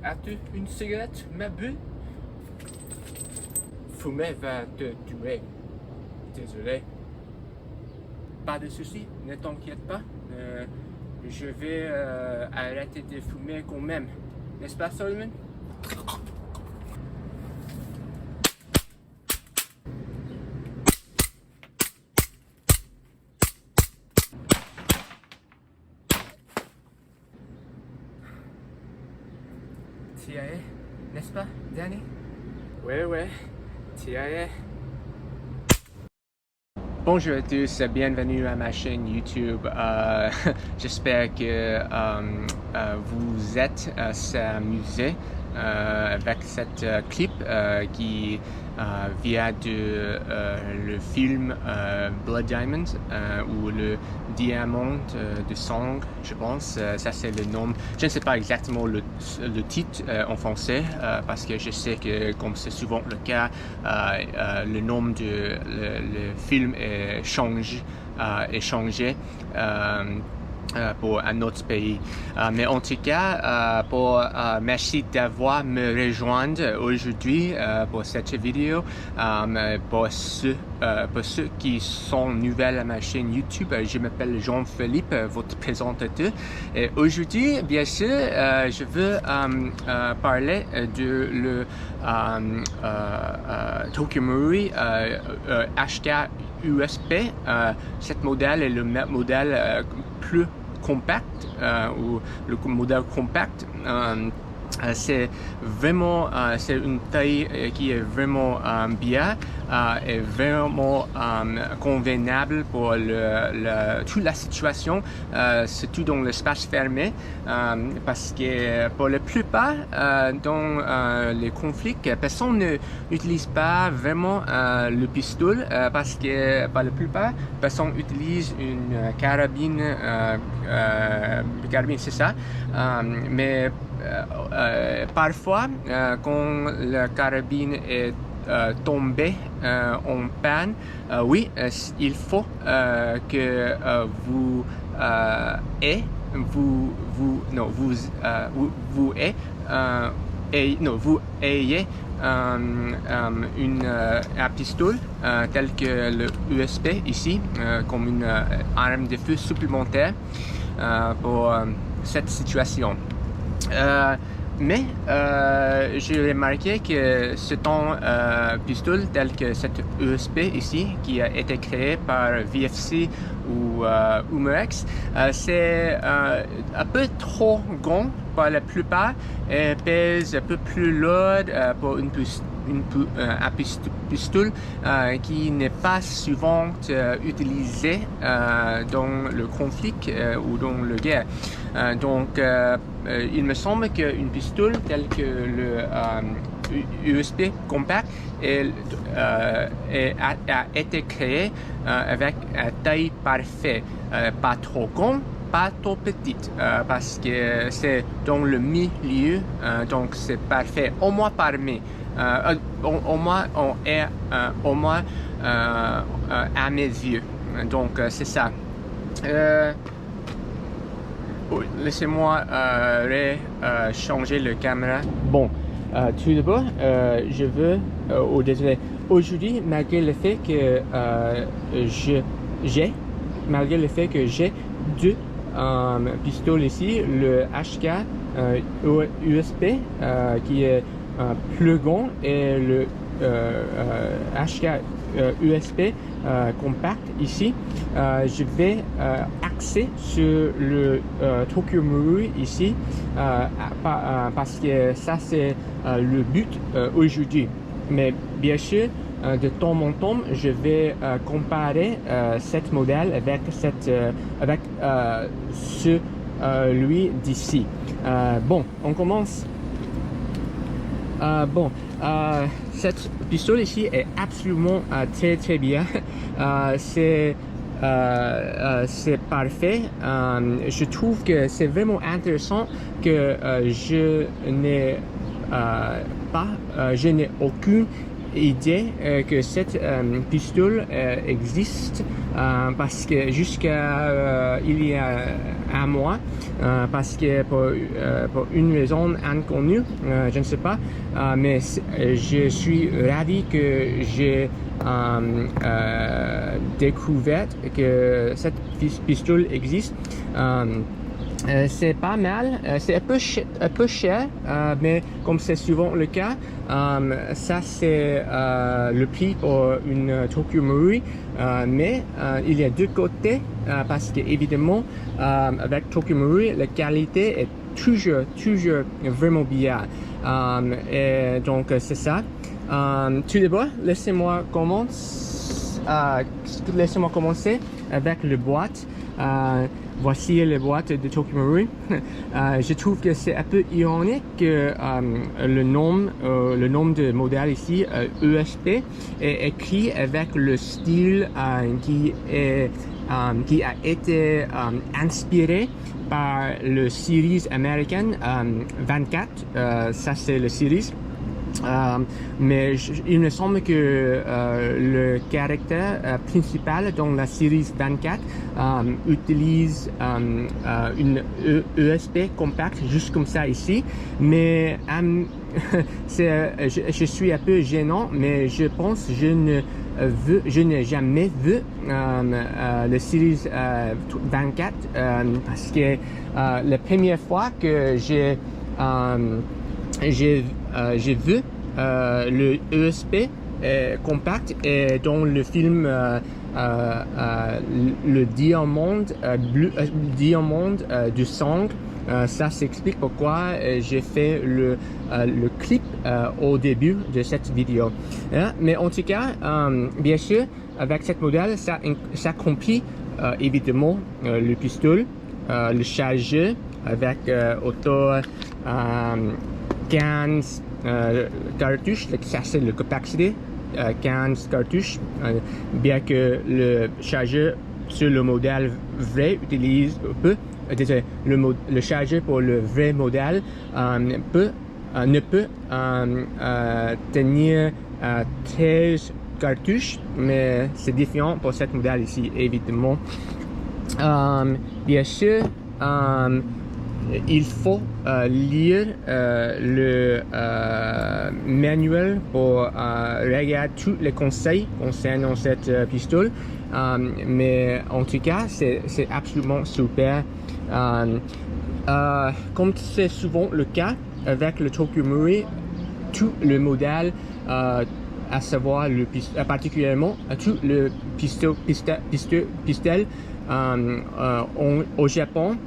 As-tu une cigarette, ma bulle? Fumer va te tuer. Désolé. Pas de souci, ne t'inquiète pas. Je vais arrêter de fumer quand même. N'est-ce pas, Solomon? Tu y es, n'est-ce pas, Danny? Ouais, tu y es. Bonjour à tous, bienvenue à ma chaîne YouTube. J'espère que vous êtes amusés avec cette clip qui vient de le film Blood Diamond ou le diamant de sang, je pense. Ça c'est le nom. Je ne sais pas exactement le titre en français parce que je sais que comme c'est souvent le cas, le nom de le film est changé pour un autre pays. Mais en tout cas, merci d'avoir me rejoindre aujourd'hui pour cette vidéo. Pour ceux qui sont nouvelles à ma chaîne YouTube, je m'appelle Jean-Philippe, votre présentateur. Et aujourd'hui, bien sûr, je veux parler de le Tokyo Marui HK USB. Cet modèle est le modèle plus compact ou le modèle compact. C'est vraiment c'est une taille qui est vraiment bien et vraiment convenable pour toute la situation, surtout dans l'espace fermé, parce que pour la plupart dans les conflits, personne n'utilise pas vraiment le pistolet parce que pour la plupart, personne utilise une carabine, c'est ça, mais parfois, quand la carabine est tombée en panne, oui, il faut que vous ayez un pistolet tel que le USB ici, comme une arme de feu supplémentaire pour cette situation. Mais j'ai remarqué que ce pistolet tel que cette USB ici, qui a été créé par VFC ou Umerex, c'est un peu trop grand pour la plupart et pèse un peu plus lourd pour un pistolet qui n'est pas souvent utilisé dans le conflit ou dans la guerre. Donc, il me semble qu'une pistolet telle que le USB compact a été créé avec une taille parfaite, pas trop grande, pas trop petite, parce que c'est dans le milieu, donc c'est parfait, au moins parmi. Au moins à mes yeux. Donc c'est ça. Laissez-moi changer le caméra. Bon, tout d'abord, je veux, désolé, aujourd'hui, malgré le fait que j'ai deux pistolets ici, le HK USB qui est plus grand et le HK USB compact ici. Je vais axer sur le Tokyo Marui ici parce que ça c'est le but aujourd'hui. Mais bien sûr, de temps en temps, je vais comparer cet modèle avec celui d'ici. Bon, on commence. Cette pistolet ici est absolument très bien. C'est parfait. Je trouve que c'est vraiment intéressant que je n'ai aucune idée que cette pistolet existe parce que jusqu'à il y a un mois, parce que pour une raison inconnue, je ne sais pas, mais je suis ravi que j'ai découvert que cette pistolet existe. C'est pas mal, c'est un peu cher, mais comme c'est souvent le cas, ça c'est le prix pour une Tokyo Marui, mais il y a deux côtés, parce que évidemment avec Tokyo Marui la qualité est toujours vraiment bien, et donc c'est ça. Tout d'abord, laissez-moi commencer avec le boîte. Voici les boîtes de Tokyo Marui. Je trouve que c'est un peu ironique que le nom de modèle ici, ESP, est écrit avec le style qui a été inspiré par le series américaine 24. Ça c'est le series. Mais il me semble que le caractère principal dans la série 24 utilise une ESP compacte juste comme ça ici, mais je suis un peu gênant, mais je pense je n'ai jamais vu le Series 24 parce que la première fois que j'ai vu le ESP compact et dans le film le diamant diamant du sang. Ça s'explique pourquoi j'ai fait le clip au début de cette vidéo. Mais en tout cas, bien sûr, avec cette modèle, ça compris évidemment le pistolet, le chargeur avec autour 15 cartouches, ça c'est le capacité, 15 cartouches, bien que le chargeur sur le modèle vrai le chargeur pour le vrai modèle ne peut tenir 13 cartouches, mais c'est différent pour cette modèle ici évidemment. Bien sûr, il faut lire le manuel pour regarder tous les conseils concernant cette pistole, mais en tout cas c'est absolument super. Comme c'est souvent le cas avec le Tokyo Marui, tout le modèle, à savoir particulièrement tout le pistolet au Japon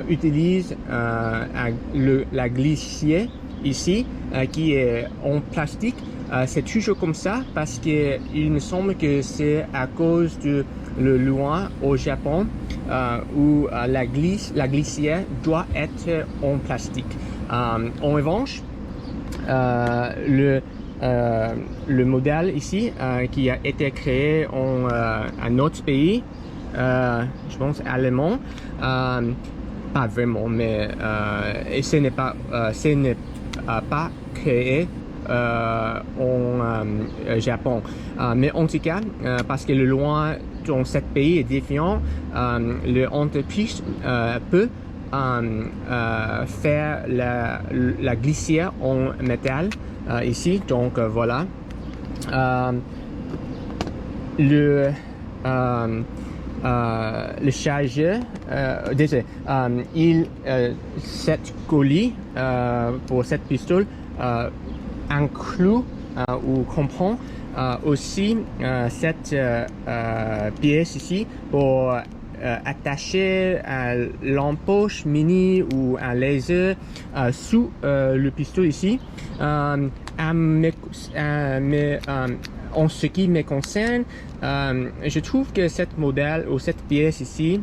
utilise la glissière ici qui est en plastique. C'est toujours comme ça parce que il me semble que c'est à cause de le loi au Japon où la glissière doit être en plastique. En revanche, le modèle ici qui a été créé en un autre pays, je pense allemand, pas vraiment, mais et ce n'est pas créé en Japon, mais en tout cas parce que le loi dans ce pays est différent, l'entreprise peut faire la glissière en métal ici, donc voilà. Le chargeur, cette colis pour cette pistole inclut ou comprend aussi cette pièce ici pour attacher l'empoche mini ou un laser sous le pistolet ici. En ce qui me concerne, je trouve que cette modèle ou cette pièce ici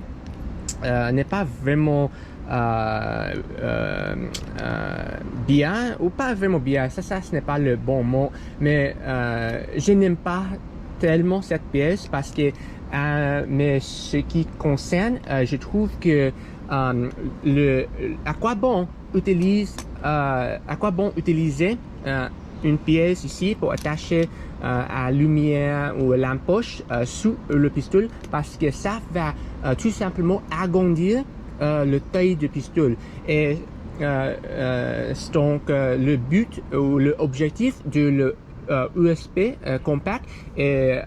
n'est pas vraiment bien, ou pas vraiment bien, ça ce n'est pas le bon mot, mais je n'aime pas tellement cette pièce parce que mais ce qui concerne, je trouve que à quoi bon utiliser une pièce ici pour attacher à lumière ou lampe poche sous le pistolet parce que ça va tout simplement agrandir le taille du pistolet. Et donc le but ou l'objectif de le USB compact est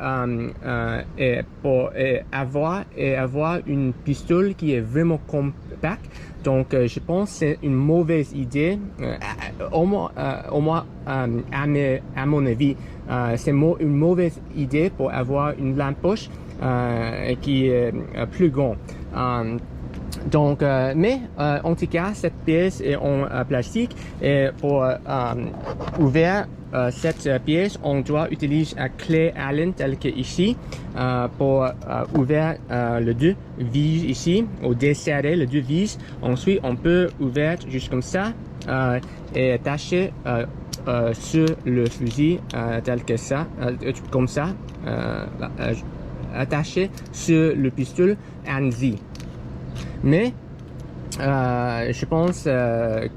pour avoir une pistole qui est vraiment compacte. Donc je pense que c'est une mauvaise idée, au moins à mon avis, c'est une mauvaise idée pour avoir une lampe poche qui est plus grande. Donc, mais en tout cas, cette pièce est en plastique et pour ouvrir cette pièce, on doit utiliser une clé Allen telle que ici pour ouvrir le deux vis ici ou desserrer le deux vis. Ensuite, on peut ouvrir juste comme ça et attacher sur le fusil tel que ça, comme ça, attaché sur le pistolet Anzi. Mais je pense,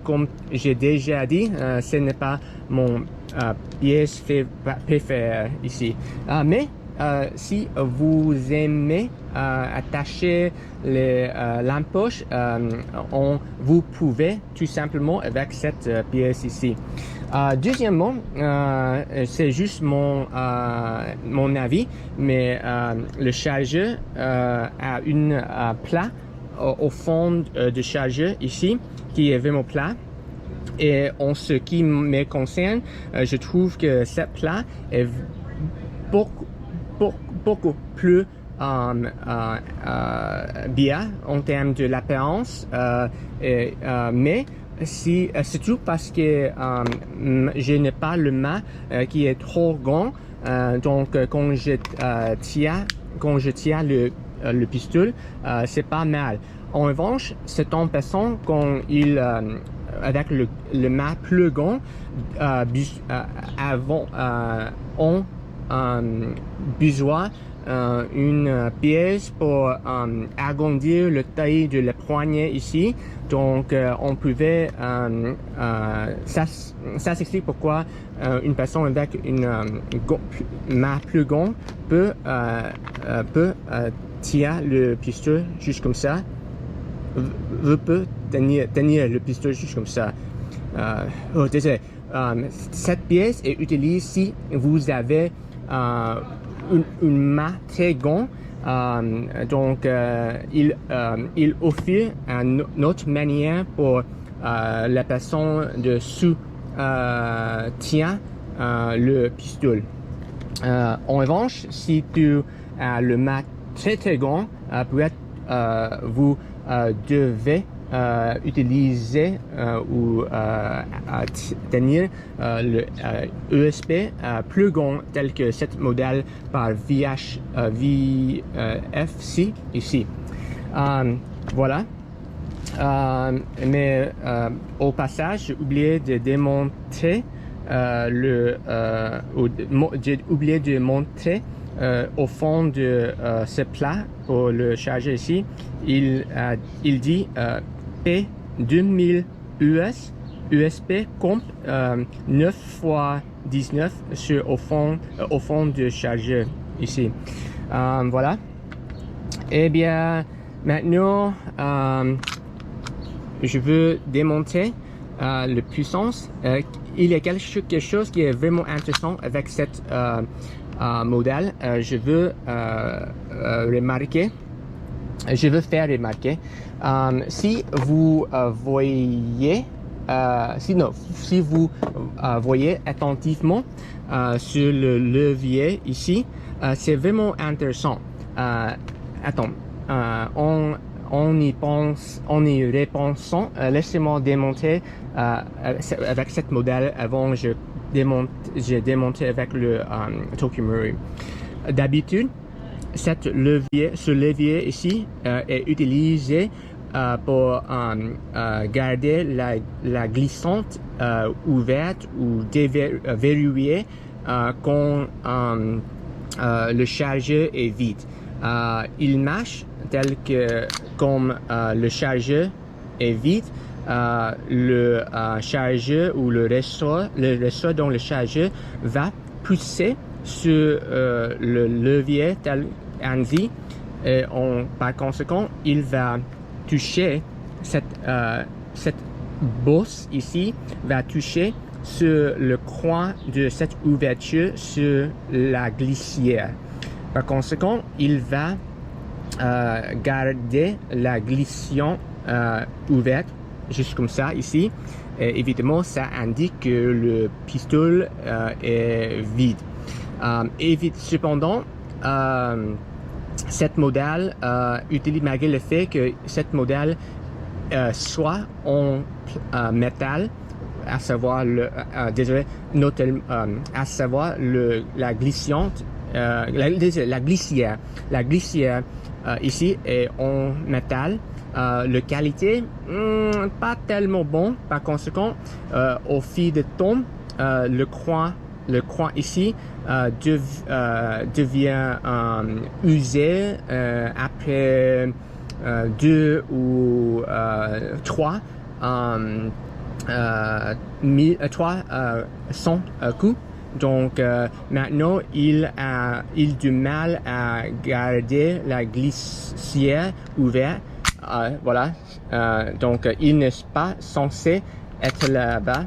comme j'ai déjà dit, ce n'est pas mon pièce préférée ici. Mais si vous aimez attacher les lampes poches, vous pouvez tout simplement avec cette pièce ici. Deuxièmement, c'est juste mon avis, mais le chargeur a une plat au fond de chargeur ici qui est vraiment plat. Et en ce qui me concerne, je trouve que cette plat est beaucoup plus bien en termes de l'apparence, mais surtout parce que je n'ai pas le main qui est trop grand, donc quand je tiens le pistolet, c'est pas mal. En revanche, c'est en passant quand il avec le main plus grand, on besoin une pièce pour agrandir le taille de la poignée ici. Donc on pouvait ça s'explique pourquoi une personne avec une main plus grande peut tirer le pistolet juste comme ça. Peut tenir le pistolet juste comme ça. Désolé. Cette pièce est utilisée si vous avez une main très grande. Donc il offre une autre manière pour la personne de tient le pistolet. En revanche, si tu as le main très grand, peut-être vous devez utiliser ou tenir le USB plus grand tel que cette modèle par VFC ici. Voilà. Mais au passage, j'ai oublié de démonter j'ai oublié de montrer au fond de ce plat pour le charger ici. Il dit P2000 USB comp 9x19 au fond de chargeur ici. Voilà. Et bien maintenant je veux démonter la puissance. Il y a quelque chose qui est vraiment intéressant avec cette modèle. Je veux faire remarquer si vous voyez si vous voyez attentivement sur le levier ici, c'est vraiment intéressant. Attends, en y repensant, laissez-moi démonter avec cette modèle avant j'ai démonté avec le Tokyo Marine. D'habitude, ce levier ici est utilisé pour garder la glissante ouverte ou verrouillée quand le chargeur est vide. Il marche tel que comme le chargeur est vide. le chargeur ou le ressort dans le chargeur va pousser sur le levier tel ainsi. Et par conséquent, il va toucher cette bosse ici, va toucher sur le coin de cette ouverture sur la glissière. Par conséquent, il va garder la glissière ouverte, juste comme ça ici. Et évidemment, ça indique que le pistolet est vide. Cependant, cette modèle utilise, malgré le fait que cette modèle soit en métal, à savoir à savoir la glissante, la glissière. La glissière ici est en métal. La qualité, pas tellement bon. Par conséquent, au fil du temps, le coin ici devient usé après 2 ou 3 300 coups. Donc maintenant il a du mal à garder la glissière ouverte. Voilà, donc il n'est pas censé être là-bas,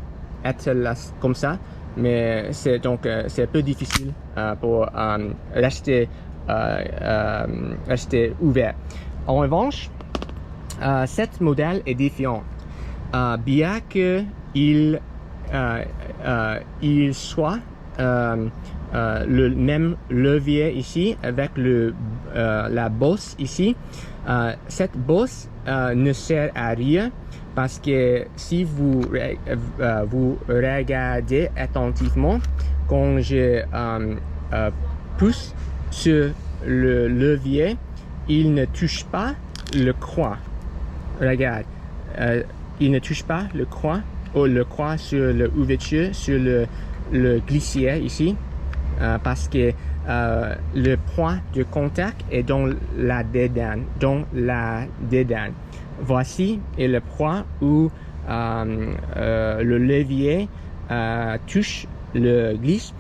comme ça, mais c'est un peu difficile pour rester ouvert. En revanche, cette modèle est différent. Bien que il soit le même levier ici avec la bosse ici, cette bosse ne sert à rien parce que si vous regardez attentivement, quand je pousse sur le levier, il ne touche pas le coin. Regarde, il ne touche pas le coin sur l'ouverture, sur le glissière ici, parce que le point de contact est dans la dédane. Voici est le point où le levier touche le glisse.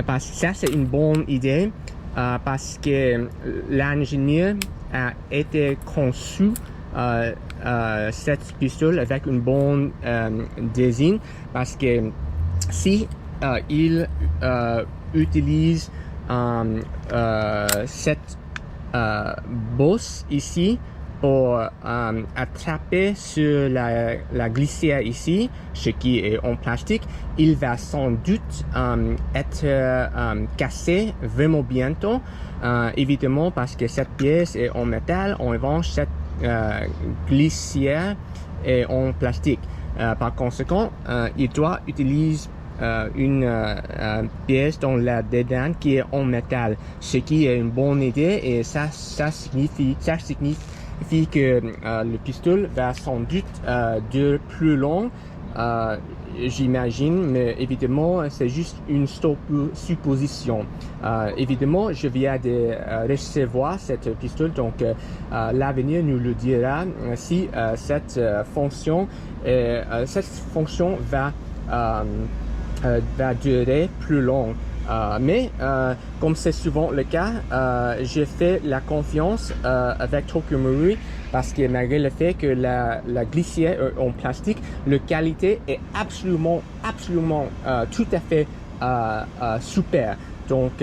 Parce que ça c'est une bonne idée, parce que l'ingénieur a été conçu cette pistolet avec une bonne design, parce que si il utilise cette bosse ici pour attraper sur la glissière ici, ce qui est en plastique, il va sans doute être cassé vraiment bientôt, évidemment parce que cette pièce est en métal. En revanche, cette glissière est en plastique. Par conséquent, il doit utiliser une pièce dans la dédane qui est en métal, ce qui est une bonne idée, et ça signifie que le pistolet va sans doute durer plus long, j'imagine, mais évidemment c'est juste une supposition. Évidemment, je viens de recevoir cette pistolet, donc l'avenir nous le dira si cette fonction va durer plus long. Mais comme c'est souvent le cas, j'ai fait la confiance avec Tokyo Marui, parce que malgré le fait que la glissière est en plastique, la qualité est absolument tout à fait super. Donc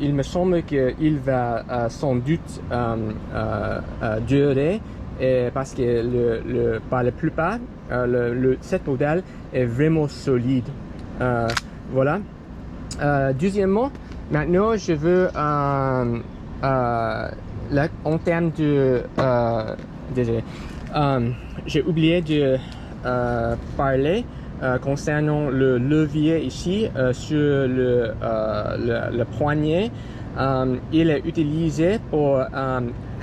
il me semble qu'il va sans doute durer, parce que par la plupart cette modèle est vraiment solide. Voilà. Deuxièmement, maintenant je veux en termes de désolé, j'ai oublié de parler concernant le levier ici sur le poignet. Il est utilisé pour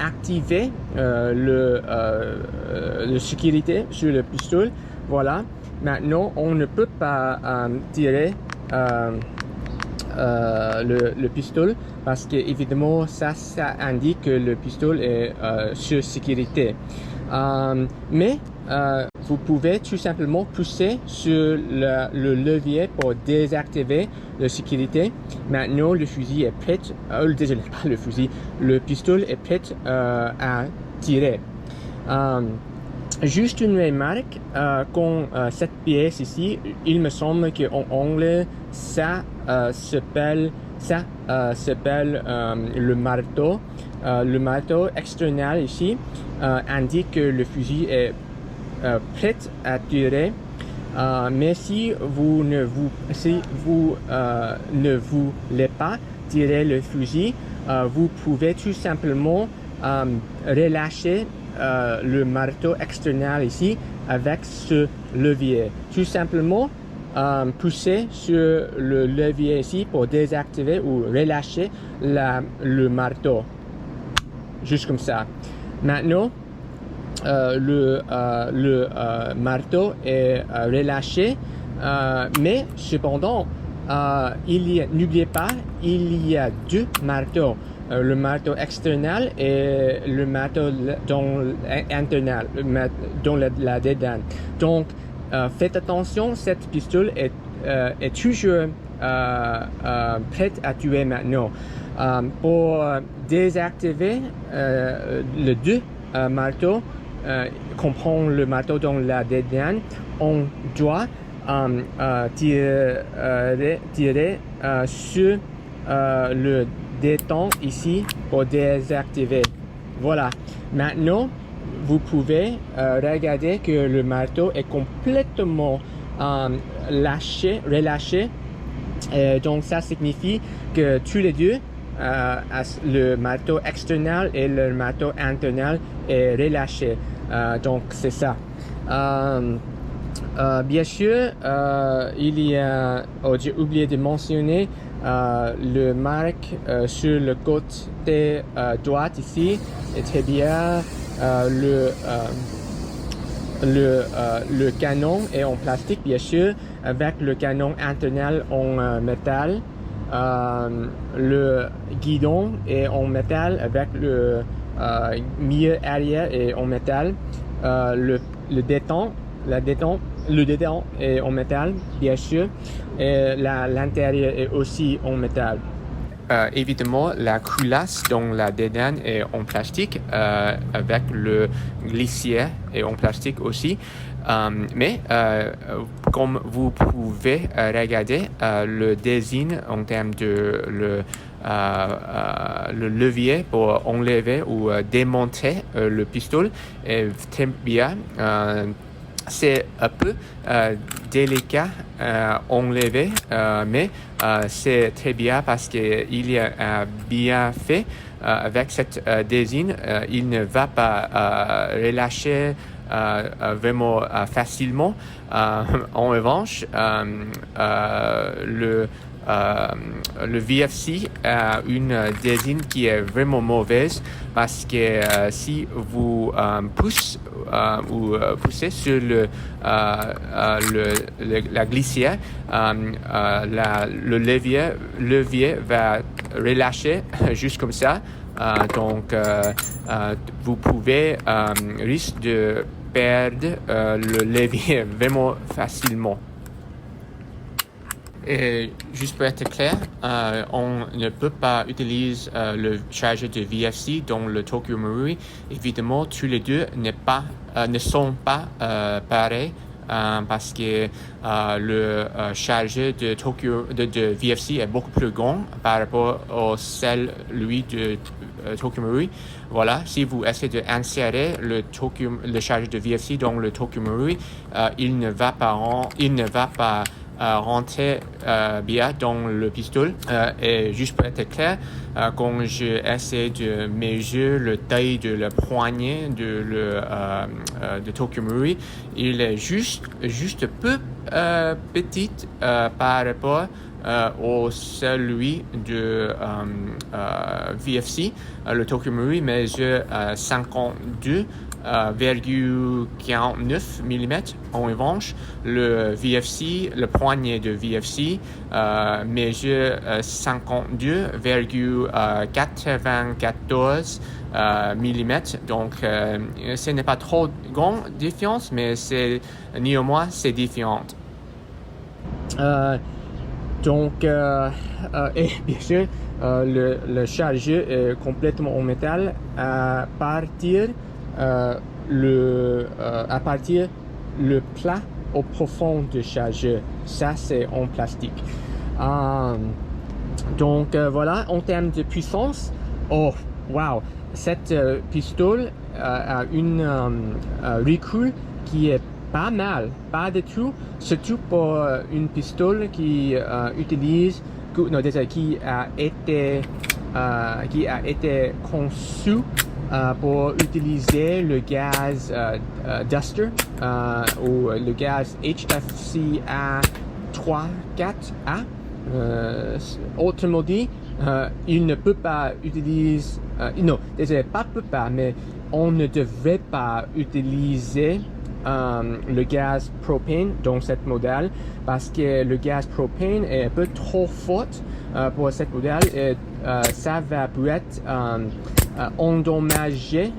activer le sécurité sur le pistolet. Voilà. Maintenant, on ne peut pas tirer le pistolet, parce que évidemment ça indique que le pistolet est sur sécurité. Mais vous pouvez tout simplement pousser sur le levier pour désactiver la sécurité. Maintenant, le fusil est prêt, désolé, pas le fusil, le pistolet est prêt à tirer. Juste une remarque, quand cette pièce ici, il me semble qu'en anglais, ça s'appelle le marteau. Le marteau externe ici indique que le fusil est prêt à tirer. Mais si vous ne voulez pas tirer le fusil, vous pouvez tout simplement relâcher le marteau externe ici avec ce levier. Tout simplement pousser sur le levier ici pour désactiver ou relâcher le marteau. Juste comme ça. Maintenant, le marteau est relâché, mais cependant, n'oubliez pas, il y a deux marteaux. Le marteau externe et le marteau internal, dans la dédane. Donc, faites attention, cette pistole est toujours prête à tuer maintenant. Pour désactiver le deux marteaux, comprend le marteau dans la dédane, on doit tirer sur le détente ici pour désactiver. Voilà. Maintenant, vous pouvez regarder que le marteau est complètement relâché. Donc, ça signifie que tous les deux, le marteau externe et le marteau interne est relâché. Donc, c'est ça. Bien sûr, il y a, j'ai oublié de mentionner le marque sur le côté droit ici est très bien. Le canon est en plastique, bien sûr, avec le canon internal en métal. Le guidon est en métal avec le milieu arrière est en métal. Le détente est en métal, bien sûr, et l'intérieur est aussi en métal. Évidemment, la culasse dans la dédane est en plastique, avec le glissier est en plastique aussi. Mais comme vous pouvez regarder, le design en termes de le levier pour enlever ou démonter le pistolet est très bien. C'est un peu délicat enlever, mais c'est très bien parce qu'il est bien fait avec cette design. Il ne va pas relâcher vraiment facilement. En revanche, le VFC a une design qui est vraiment mauvaise parce que si vous poussez sur la glissière, le levier va relâcher juste comme ça. Donc, vous pouvez risquer de perdre le levier vraiment facilement. Et juste pour être clair, on ne peut pas utiliser le chargeur de VFC dans le Tokyo Marui. Évidemment, tous les deux ne sont pas pareils parce que le chargeur de VFC est beaucoup plus grand par rapport au celui de Tokyo Marui. Voilà, si vous essayez d'insérer le chargeur de VFC dans le Tokyo Marui, il ne va pas rentrer bien dans le pistolet. Et juste pour être clair, quand j'essaie de mesurer le taille de la poignée de Tokyo Marui, il est juste peu petite par rapport au celui de VFC. Le Tokyo Marui mesure 52 0,49 mm. En revanche, le VFC, le poignet de VFC, mesure 52,94 mm. Donc, ce n'est pas trop grande différence, mais néanmoins, c'est différent. Et bien sûr, le chargeur est complètement en métal à partir le plat au profond du chargeur. Ça, c'est en plastique. Voilà, en termes de puissance, oh, wow, cette pistole a une recul qui est pas mal, pas du tout, surtout pour une pistole qui a été conçue pour utiliser le gaz Duster ou le gaz HFCA 34A. Autrement dit, il ne peut pas utiliser, mais on ne devrait pas utiliser le gaz propane dans cette modèle parce que le gaz propane est un peu trop fort pour cette modèle et ça va peut-être endommager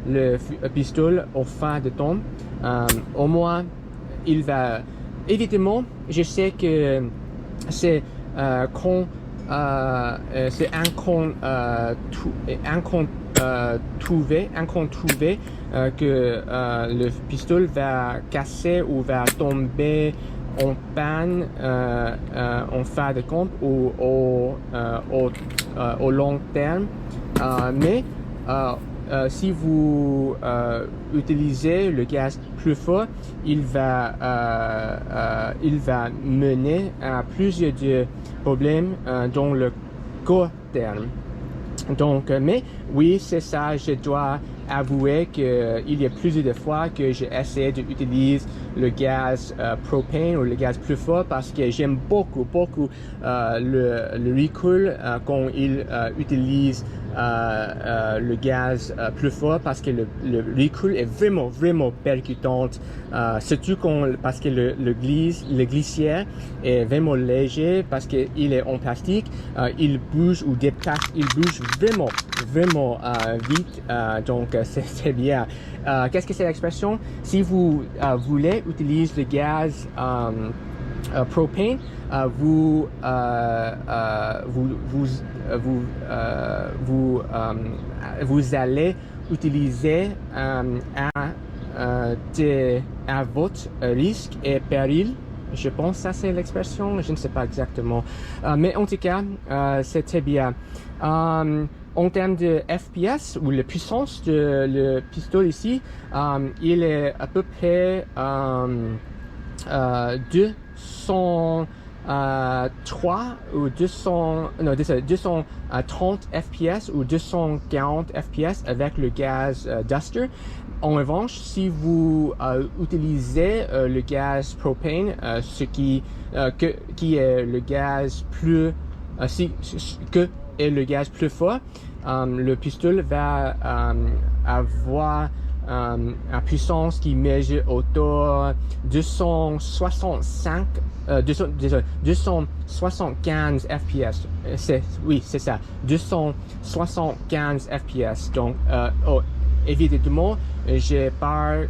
le pistolet au fin de temps. Au moins, il va évidemment, je sais que c'est incontrouvé que le pistolet va casser ou va tomber en panne en fin de compte ou au long terme. Mais si vous utilisez le gaz plus fort, il va mener à plusieurs problèmes dans le court terme. Mais oui, c'est ça, je dois avouer qu'il y a plusieurs fois que j'ai essayé d'utiliser le gaz propane ou le gaz plus fort parce que j'aime beaucoup le recul quand il utilise le gaz plus fort parce que le recul est vraiment percutant, surtout parce que le glissière est vraiment léger parce qu'il est en plastique, il bouge ou déplace, il bouge vraiment vite, donc c'est bien. Qu'est-ce que c'est l'expression? Si vous voulez utiliser le gaz propane, vous allez utiliser à votre risque et péril. Je pense que ça c'est l'expression, je ne sais pas exactement. Mais en tout cas, c'était bien. En termes de FPS ou la puissance de le pistolet ici, il est à peu près 203 ou 230 FPS ou 240 FPS avec le gaz Duster. En revanche, si vous utilisez le gaz propane, ce qui est le gaz plus est le gaz plus fort, le pistolet va avoir une puissance qui mesure autour de 275 FPS. Oui, c'est ça, 275 FPS. Donc, évidemment, j'ai peur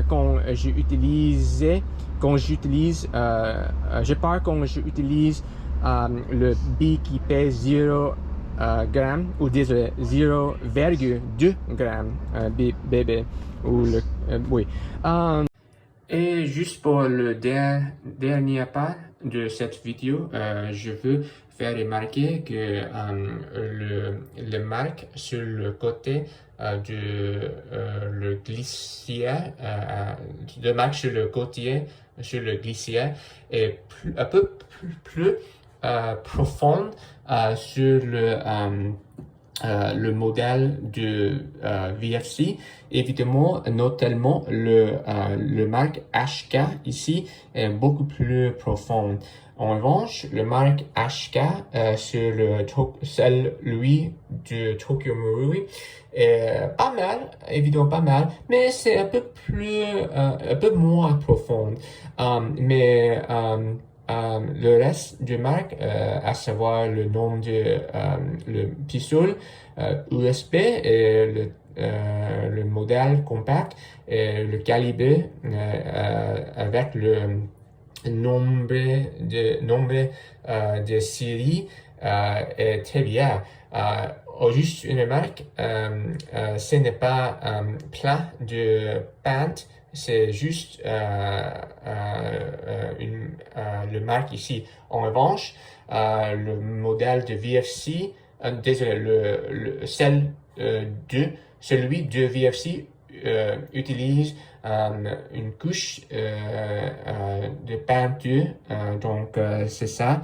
quand j'utilise le billet qui pèse 0 grammes ou désolé 0,2 grammes bébé ou le oui. Et juste pour le dernier part de cette vidéo, je veux faire remarquer que le marque sur le côté le glissière, le marque sur le côté sur le glissière est un peu plus profonde sur le modèle de VFC. Évidemment, notamment le marque HK ici est beaucoup plus profond. En revanche, le marque HK sur celui de Tokyo Marui est pas mal, évidemment pas mal, mais c'est un peu plus, un peu moins profond. Le reste du marque, à savoir le nom de le pistol USB et le modèle compact et le calibre avec le nombre de séries est très bien. Juste une remarque, ce n'est pas plein de pentes, c'est juste le marque ici. En revanche, le modèle de VFC, désolé, celui de VFC utilise une couche de peinture, donc c'est ça,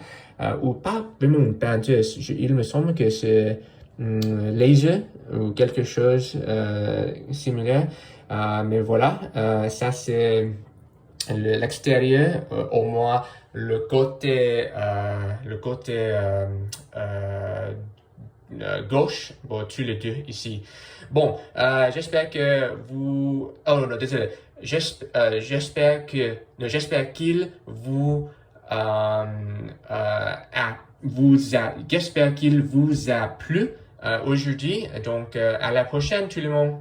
ou pas vraiment une peinture, il me semble que c'est laser ou quelque chose similaire, mais voilà, ça c'est l'extérieur, au moins le côté gauche, bon, tous les deux ici. Bon, j'espère que vous... Oh non, désolé. J'espère qu'il vous... j'espère qu'il vous a plu aujourd'hui. Donc, à la prochaine tout le monde.